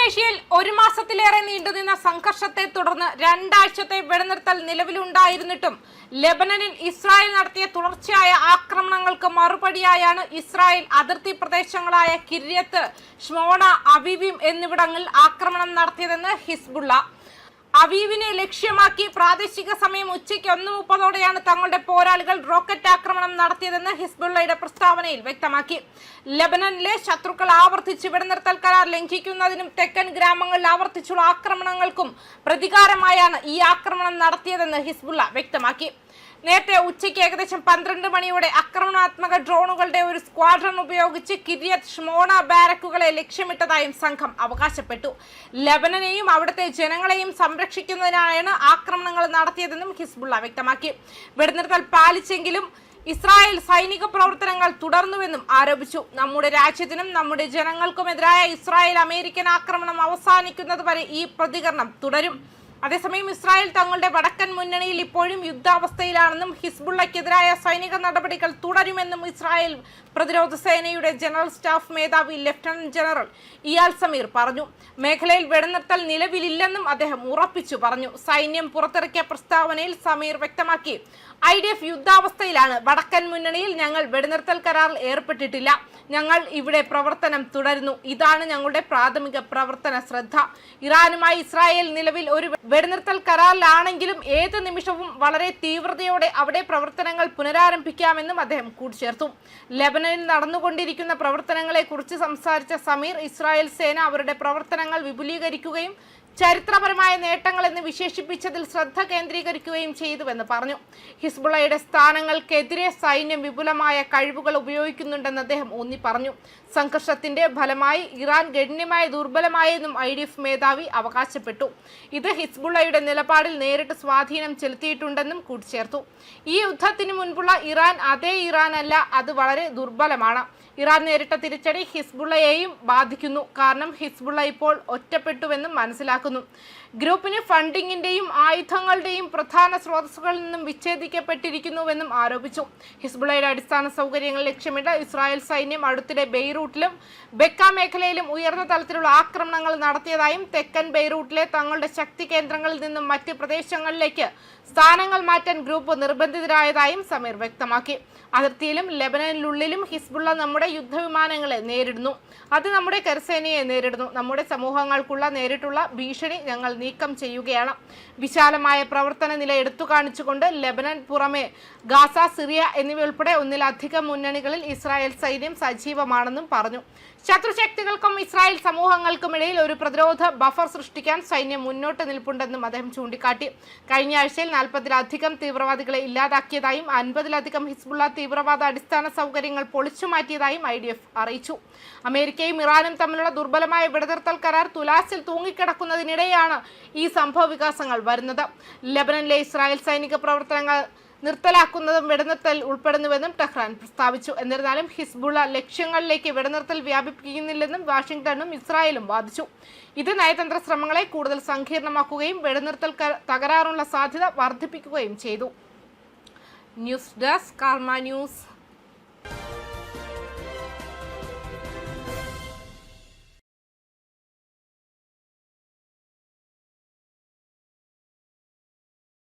പശ്ചിമേഷ്യയിൽ ഒരു മാസത്തിലേറെ നീണ്ടുനിന്ന സംഘർഷത്തെ തുടർന്ന് രണ്ടാഴ്ചത്തെ വെടിനിർത്തൽ നിലവിലുണ്ടായിരുന്നിട്ടും ലെബനനിൽ ഇസ്രായേൽ നടത്തിയ തുടർച്ചയായ ആക്രമണങ്ങൾക്ക് മറുപടിയായാണ് ഇസ്രായേൽ അതിർത്തി പ്രദേശങ്ങളായ കിര്യത്ത് ഷ്മോണ, അവീവിം എന്നിവിടങ്ങളിൽ ആക്രമണം നടത്തിയതെന്ന് ഹിസ്ബുള്ള. അവീവിനെ ലക്ഷ്യമാക്കി പ്രാദേശിക സമയം ഉച്ചയ്ക്ക് 1:30 തങ്ങളുടെ പോരാളികൾ റോക്കറ്റ് ആക്രമണം നടത്തിയതെന്ന് ഹിസ്ബുള്ളയുടെ പ്രസ്താവനയിൽ വ്യക്തമാക്കി. ലെബനനിലെ ശത്രുക്കൾ ആവർത്തിച്ച് വെടിനിർത്തൽ കരാർ ലംഘിക്കുന്നതിനും തെക്കൻ ഗ്രാമങ്ങളിൽ ആവർത്തിച്ചുള്ള ആക്രമണങ്ങൾക്കും പ്രതികാരമായാണ് ഈ ആക്രമണം നടത്തിയതെന്ന് ഹിസ്ബുള്ള വ്യക്തമാക്കി. നേരത്തെ ഉച്ചയ്ക്ക് ഏകദേശം 12 മണിയോടെ ആക്രമണാത്മക ഡ്രോണുകളുടെ ഒരു സ്ക്വാഡ്രൺ ഉപയോഗിച്ച് കിര്യത്ത് ഷ്മോണ ബാരക്കുകളെ ലക്ഷ്യമിട്ടതായും സംഘം അവകാശപ്പെട്ടു. ലെബനനെയും അവിടുത്തെ ജനങ്ങളെയും സംരക്ഷിക്കുന്നതിനായാണ് ആക്രമണങ്ങൾ നടത്തിയതെന്നും ഹിസ്ബുള്ള വ്യക്തമാക്കി. വെടിനിർത്തൽ പാലിച്ചെങ്കിലും ഇസ്രായേൽ സൈനിക പ്രവർത്തനങ്ങൾ തുടർന്നുവെന്നും ആരോപിച്ചു. നമ്മുടെ രാജ്യത്തിനും നമ്മുടെ ജനങ്ങൾക്കുമെതിരായ ഇസ്രായേൽ അമേരിക്കൻ ആക്രമണം അവസാനിക്കുന്നതുവരെ ഈ പ്രതികരണം തുടരും. അതേസമയം ഇസ്രായേൽ തങ്ങളുടെ വടക്കൻ മുന്നണിയിൽ ഇപ്പോഴും യുദ്ധാവസ്ഥയിലാണെന്നും ഹിസ്ബുള്ളയ്ക്കെതിരായ സൈനിക നടപടികൾ തുടരുമെന്നും ഇസ്രായേൽ പ്രതിരോധ സേനയുടെ ജനറൽ സ്റ്റാഫ് മേധാവി ലഫ്റ്റനന്റ് ജനറൽ ഇയാൽ സമീർ പറഞ്ഞു. മേഖലയിൽ വെടിനിർത്തൽ നിലവിലില്ലെന്നും അദ്ദേഹം ഉറപ്പിച്ചു പറഞ്ഞു. സൈന്യം പുറത്തിറക്കിയ പ്രസ്താവനയിൽ സമീർ വ്യക്തമാക്കി, IDF യുദ്ധാവസ്ഥയിലാണ്. വടക്കൻ മുന്നണിയിൽ ഞങ്ങൾ വെടിനിർത്തൽ കരാറിൽ ഏർപ്പെട്ടിട്ടില്ല. ഞങ്ങൾ ഇവിടെ പ്രവർത്തനം തുടരുന്നു. ഇതാണ് ഞങ്ങളുടെ പ്രാഥമിക പ്രവർത്തന ശ്രദ്ധ. ഇറാനുമായി ഇസ്രായേൽ നിലവിൽ ഒരു വെടിനിർത്തൽ കരാറിലാണെങ്കിലും ഏത് നിമിഷവും വളരെ തീവ്രതയോടെ അവിടെ പ്രവർത്തനങ്ങൾ പുനരാരംഭിക്കാമെന്നും അദ്ദേഹം കൂട്ടിച്ചേർത്തു. ലെബനനിൽ നടന്നുകൊണ്ടിരിക്കുന്ന പ്രവർത്തനങ്ങളെ കുറിച്ച് സംസാരിച്ച സമീർ, ഇസ്രായേൽ സേന അവരുടെ പ്രവർത്തനങ്ങൾ വിപുലീകരിക്കുകയും ചരിത്രപരമായ നേട്ടങ്ങൾ എന്ന് വിശേഷിപ്പിച്ചതിൽ ശ്രദ്ധ കേന്ദ്രീകരിക്കുകയും ചെയ്തുവെന്ന് പറഞ്ഞു. ഹിസ്ബുള്ളയുടെ സ്ഥാനങ്ങൾക്കെതിരെ സൈന്യം വിപുലമായ കഴിവുകൾ ഉപയോഗിക്കുന്നുണ്ടെന്ന് അദ്ദേഹം ഊന്നി പറഞ്ഞു. സംഘർഷത്തിന്റെ ഫലമായി ഇറാൻ ഗണ്യമായ ദുർബലമായെന്നും IDF മേധാവി അവകാശപ്പെട്ടു. ഇത് ഹിസ്ബുള്ളയുടെ നിലപാടിൽ നേരിട്ട് സ്വാധീനം ചെലുത്തിയിട്ടുണ്ടെന്നും കൂട്ടിച്ചേർത്തു. ഈ യുദ്ധത്തിന് മുൻപുള്ള ഇറാൻ അതേ ഇറാൻ അല്ല, അത് വളരെ ദുർബലമാണ്. ഇറാൻ നേരിട്ട തിരിച്ചടി ഹിസ്ബുള്ളയെയും ബാധിക്കുന്നു. കാരണം ഹിസ്ബുള്ള ഇപ്പോൾ ഒറ്റപ്പെട്ടുവെന്നും മനസ്സിലാക്കുന്നു. ഗ്രൂപ്പിന് ഫണ്ടിങ്ങിന്റെയും ആയുധങ്ങളുടെയും പ്രധാന സ്രോതസ്സുകളിൽ നിന്നും വിച്ഛേദിക്കപ്പെട്ടിരിക്കുന്നുവെന്നും ആരോപിച്ചു. ഹിസ്ബുള്ളയുടെ അടിസ്ഥാന സൗകര്യങ്ങൾ ലക്ഷ്യമിട്ട് ഇസ്രായേൽ സൈന്യം അടുത്തിടെ ബെയ്റൂട്ടിലും ബെക്ക മേഖലയിലും ഉയർന്ന തലത്തിലുള്ള ആക്രമണങ്ങൾ നടത്തിയതായും തെക്കൻ ബെയ്റൂട്ടിലെ തങ്ങളുടെ ശക്തി കേന്ദ്രങ്ങളിൽ നിന്നും മറ്റ് പ്രദേശങ്ങളിലേക്ക് സ്ഥാനങ്ങൾ മാറ്റാൻ ഗ്രൂപ്പ് നിർബന്ധിതരായതായും സമീർ വ്യക്തമാക്കി. അതിർത്തിയിലും ലെബനനിലുള്ളിലും ഹിസ്ബുള്ള നമ്മുടെ യുദ്ധവിമാനങ്ങളെ നേരിടുന്നു. അത് നമ്മുടെ കരസേനയെ നേരിടുന്നു. നമ്മുടെ സമൂഹങ്ങൾക്കുള്ള നേരിട്ടുള്ള ഭീഷണി ഞങ്ങൾ നീക്കം ചെയ്യുകയാണ്. വിശാലമായ പ്രവർത്തന നില എടുത്തു കാണിച്ചുകൊണ്ട് ലെബനൻ പുറമെ ഗാസ, സിറിയ എന്നിവയുൾപ്പെടെ ഒന്നിലധികം മുന്നണികളിൽ ഇസ്രായേൽ സൈന്യം സജീവമാണെന്നും പറഞ്ഞു. ശത്രുശക്തികൾക്കും ഇസ്രായേൽ സമൂഹങ്ങൾക്കുമിടയിൽ ഒരു പ്രതിരോധ ബഫർ സൃഷ്ടിക്കാൻ സൈന്യം മുന്നോട്ട് നിൽപ്പുണ്ടെന്നും അദ്ദേഹം ചൂണ്ടിക്കാട്ടി. കഴിഞ്ഞ ആഴ്ചയിൽ 40-ലധികം തീവ്രവാദികളെ ഇല്ലാതാക്കിയതായും 50-ലധികം ഹിസ്ബുള്ള തീവ്രവാദ അടിസ്ഥാന സൗകര്യങ്ങൾ പൊളിച്ചുമാറ്റിയതായും IDF അറിയിച്ചു. അമേരിക്കയും ഇറാനും തമ്മിലുള്ള ദുർബലമായ വെടിനിർത്തൽ കരാർ തുലാസിൽ തൂങ്ങിക്കിടക്കുന്നതിനിടെയാണ് ഈ സംഭവ വികാസങ്ങൾ വരുന്നത്. ലെബനനിലെ ഇസ്രായേൽ സൈനിക പ്രവർത്തനങ്ങൾ നിർത്തലാക്കുന്നതും വെടിനിർത്തൽ ഉൾപ്പെടുന്നുവെന്നും ടെഹ്റാൻ പ്രസ്താവിച്ചു. എന്നിരുന്നാലും ഹിസ്ബുള്ള ലക്ഷ്യങ്ങളിലേക്ക് വെടിനിർത്തൽ വ്യാപിപ്പിക്കുന്നില്ലെന്നും വാഷിംഗ്ടണും ഇസ്രായേലും വാദിച്ചു. ഇത് നയതന്ത്ര ശ്രമങ്ങളെ കൂടുതൽ സങ്കീർണമാക്കുകയും വെടിനിർത്തൽ തകരാറുള്ള സാധ്യത വർദ്ധിപ്പിക്കുകയും ചെയ്തു. ന്യൂസ് ഡെസ്ക് കർമ്മ ന്യൂസ്.